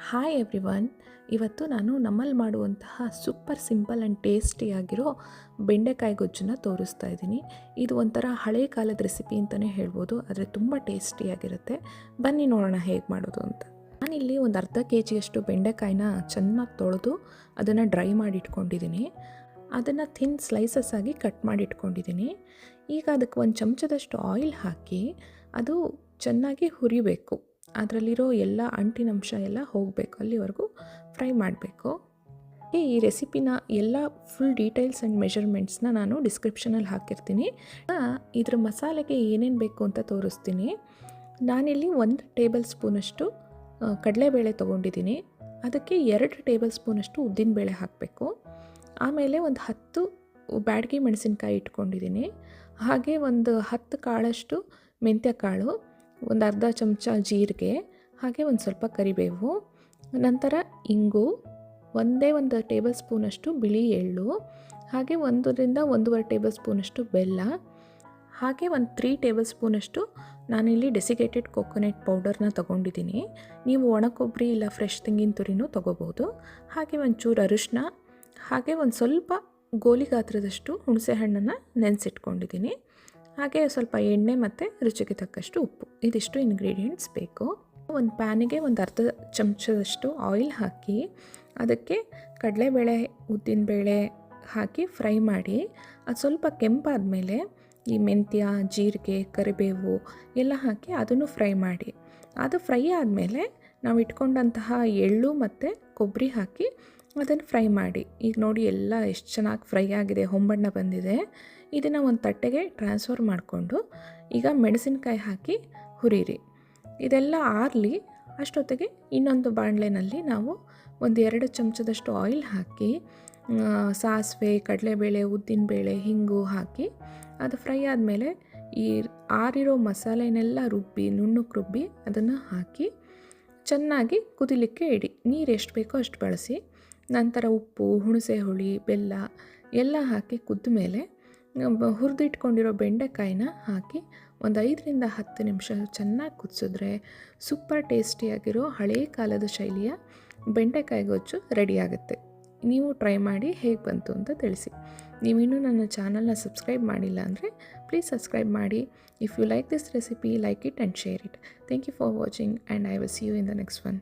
Hi everyone. ಇವತ್ತು ನಾನು ನಮ್ಮಲ್ಲಿ ಮಾಡುವಂತಹ ಸೂಪರ್ ಸಿಂಪಲ್ ಆ್ಯಂಡ್ ಟೇಸ್ಟಿಯಾಗಿರೋ ಬೆಂಡೆಕಾಯಿ ಗೊಜ್ಜನ್ನು ತೋರಿಸ್ತಾ ಇದ್ದೀನಿ. ಇದು ಒಂಥರ ಹಳೆ ಕಾಲದ ರೆಸಿಪಿ ಅಂತಲೇ ಹೇಳ್ಬೋದು, ಆದರೆ ತುಂಬ ಟೇಸ್ಟಿಯಾಗಿರುತ್ತೆ. ಬನ್ನಿ ನೋಡೋಣ ಹೇಗೆ ಮಾಡೋದು ಅಂತ. ನಾನಿಲ್ಲಿ ಒಂದು ಅರ್ಧ ಕೆ ಜಿಯಷ್ಟು ಬೆಂಡೆಕಾಯಿನ ಚೆನ್ನಾಗಿ ತೊಳೆದು ಅದನ್ನು ಡ್ರೈ ಮಾಡಿ ಇಟ್ಕೊಂಡಿದ್ದೀನಿ. ಅದನ್ನು ಥಿನ್ ಸ್ಲೈಸಸ್ ಆಗಿ ಕಟ್ ಮಾಡಿ ಇಟ್ಕೊಂಡಿದ್ದೀನಿ. ಈಗ ಅದಕ್ಕೆ ಒಂದು ಚಮಚದಷ್ಟು ಆಯಿಲ್ ಹಾಕಿ ಅದು ಚೆನ್ನಾಗಿ ಹುರಿಬೇಕು. ಅದರಲ್ಲಿರೋ ಎಲ್ಲ ಅಂಟಿನಂಶ ಎಲ್ಲ ಹೋಗಬೇಕು, ಅಲ್ಲಿವರೆಗೂ ಫ್ರೈ ಮಾಡಬೇಕು. ಈ ರೆಸಿಪಿನ ಎಲ್ಲ ಫುಲ್ ಡೀಟೇಲ್ಸ್ ಆ್ಯಂಡ್ ಮೆಷರ್ಮೆಂಟ್ಸ್ನ ನಾನು ಡಿಸ್ಕ್ರಿಪ್ಷನಲ್ಲಿ ಹಾಕಿರ್ತೀನಿ. ಇದ್ರ ಮಸಾಲೆಗೆ ಏನೇನು ಬೇಕು ಅಂತ ತೋರಿಸ್ತೀನಿ. ನಾನಿಲ್ಲಿ 1 ಟೇಬಲ್ ಸ್ಪೂನಷ್ಟು ಕಡಲೆಬೇಳೆ ತೊಗೊಂಡಿದ್ದೀನಿ. ಅದಕ್ಕೆ 2 ಟೇಬಲ್ ಸ್ಪೂನಷ್ಟು ಉದ್ದಿನಬೇಳೆ ಹಾಕಬೇಕು. ಆಮೇಲೆ ಒಂದು 10 ಬ್ಯಾಡಗಿ ಮೆಣಸಿನ್ಕಾಯಿ ಇಟ್ಕೊಂಡಿದ್ದೀನಿ. ಹಾಗೆ ಒಂದು 10 ಕಾಳಷ್ಟು ಮೆಂತ್ಯ ಕಾಳು, ಒಂದು ಅರ್ಧ ಚಮಚ ಜೀರಿಗೆ, ಹಾಗೆ ಒಂದು ಸ್ವಲ್ಪ ಕರಿಬೇವು, ನಂತರ ಇಂಗು, ಒಂದು ಟೇಬಲ್ ಸ್ಪೂನಷ್ಟು ಬಿಳಿ ಎಳ್ಳು, ಹಾಗೆ 1ರಿಂದ 1.5 ಟೇಬಲ್ ಸ್ಪೂನಷ್ಟು ಬೆಲ್ಲ, ಹಾಗೆ ಒಂದು 3 ಟೇಬಲ್ ಸ್ಪೂನಷ್ಟು ನಾನಿಲ್ಲಿ ಡೆಸಿಕೇಟೆಡ್ ಕೊಕೊನೆಟ್ ಪೌಡರ್ನ ತೊಗೊಂಡಿದ್ದೀನಿ. ನೀವು ಒಣ ಕೊಬ್ಬರಿ ಇಲ್ಲ ಫ್ರೆಶ್ ತೆಂಗಿನ ತುರಿನೂ ತೊಗೋಬೋದು. ಹಾಗೆ ಒಂಚೂರು ಅರಿಶಿನ, ಹಾಗೆ ಒಂದು ಸ್ವಲ್ಪ ಗೋಲಿ ಗಾತ್ರದಷ್ಟು ಹುಣಸೆ ಹಣ್ಣನ್ನು ನೆನೆಸಿಟ್ಕೊಂಡಿದ್ದೀನಿ. ಹಾಗೆ ಸ್ವಲ್ಪ ಎಣ್ಣೆ ಮತ್ತು ರುಚಿಗೆ ತಕ್ಕಷ್ಟು ಉಪ್ಪು, ಇದಿಷ್ಟು ಇಂಗ್ರೀಡಿಯೆಂಟ್ಸ್ ಬೇಕು. ಒಂದು ಪ್ಯಾನಿಗೆ ಒಂದು ಅರ್ಧ ಚಮಚದಷ್ಟು ಆಯಿಲ್ ಹಾಕಿ ಅದಕ್ಕೆ ಕಡಲೆಬೇಳೆ, ಉದ್ದಿನಬೇಳೆ ಹಾಕಿ ಫ್ರೈ ಮಾಡಿ, ಅದು ಸ್ವಲ್ಪ ಕೆಂಪಾದ ಮೇಲೆ ಈ ಮೆಂತ್ಯ, ಜೀರಿಗೆ, ಕರಿಬೇವು ಎಲ್ಲ ಹಾಕಿ ಅದನ್ನು ಫ್ರೈ ಮಾಡಿ. ಅದು ಫ್ರೈ ಆದಮೇಲೆ ನಾವು ಇಟ್ಕೊಂಡಂತಹ ಎಳ್ಳು ಮತ್ತು ಕೊಬ್ಬರಿ ಹಾಕಿ ಅದನ್ನು ಫ್ರೈ ಮಾಡಿ. ಈಗ ನೋಡಿ ಎಲ್ಲ ಎಷ್ಟು ಚೆನ್ನಾಗಿ ಫ್ರೈ ಆಗಿದೆ, ಹೊಂಬಣ್ಣ ಬಂದಿದೆ. ಇದನ್ನು ಒಂದು ತಟ್ಟೆಗೆ ಟ್ರಾನ್ಸ್ಫರ್ ಮಾಡಿಕೊಂಡು ಈಗ ಮೆಣಸಿನ್ಕಾಯಿ ಹಾಕಿ ಹುರಿರಿ. ಇದೆಲ್ಲ ಆರಲಿ. ಅಷ್ಟೊತ್ತಿಗೆ ಇನ್ನೊಂದು ಬಾಣಲೆನಲ್ಲಿ ನಾವು ಒಂದು 2 ಚಮಚದಷ್ಟು ಆಯಿಲ್ ಹಾಕಿ ಸಾಸಿವೆ, ಕಡಲೆಬೇಳೆ, ಉದ್ದಿನಬೇಳೆ, ಹಿಂಗು ಹಾಕಿ ಅದು ಫ್ರೈ ಆದಮೇಲೆ ಈ ಆರಿರೋ ಮಸಾಲೆನೆಲ್ಲ ನುಣ್ಣಕ್ಕೆ ರುಬ್ಬಿ ಅದನ್ನು ಹಾಕಿ ಚೆನ್ನಾಗಿ ಕುದಿಲಿಕ್ಕೆ ಇಡಿ. ನೀರು ಎಷ್ಟು ಬೇಕೋ ಅಷ್ಟು ಬಳಸಿ. ನಂತರ ಉಪ್ಪು, ಹುಣಸೆ ಹುಳಿ, ಬೆಲ್ಲ ಎಲ್ಲ ಹಾಕಿ ಕುದ್ದ ಮೇಲೆ ಹುರಿದಿಟ್ಕೊಂಡಿರೋ ಬೆಂಡೆಕಾಯಿನ ಹಾಕಿ ಒಂದು 5ರಿಂದ 10 ನಿಮಿಷ ಚೆನ್ನಾಗಿ ಕುದಿಸಿದ್ರೆ ಸೂಪರ್ ಟೇಸ್ಟಿಯಾಗಿರೋ ಹಳೇ ಕಾಲದ ಶೈಲಿಯ ಬೆಂಡೆಕಾಯಿ ಗೊಜ್ಜು ರೆಡಿಯಾಗುತ್ತೆ. ನೀವು ಟ್ರೈ ಮಾಡಿ ಹೇಗೆ ಬಂತು ಅಂತ ತಿಳಿಸಿ. ನೀವಿನ್ನೂ ನನ್ನ ಚಾನಲ್ನ ಸಬ್ಸ್ಕ್ರೈಬ್ ಮಾಡಿಲ್ಲ ಅಂದರೆ ಪ್ಲೀಸ್ ಸಬ್ಸ್ಕ್ರೈಬ್ ಮಾಡಿ. If you like this recipe, like it and share it. Thank you for watching and I will see you in the next one.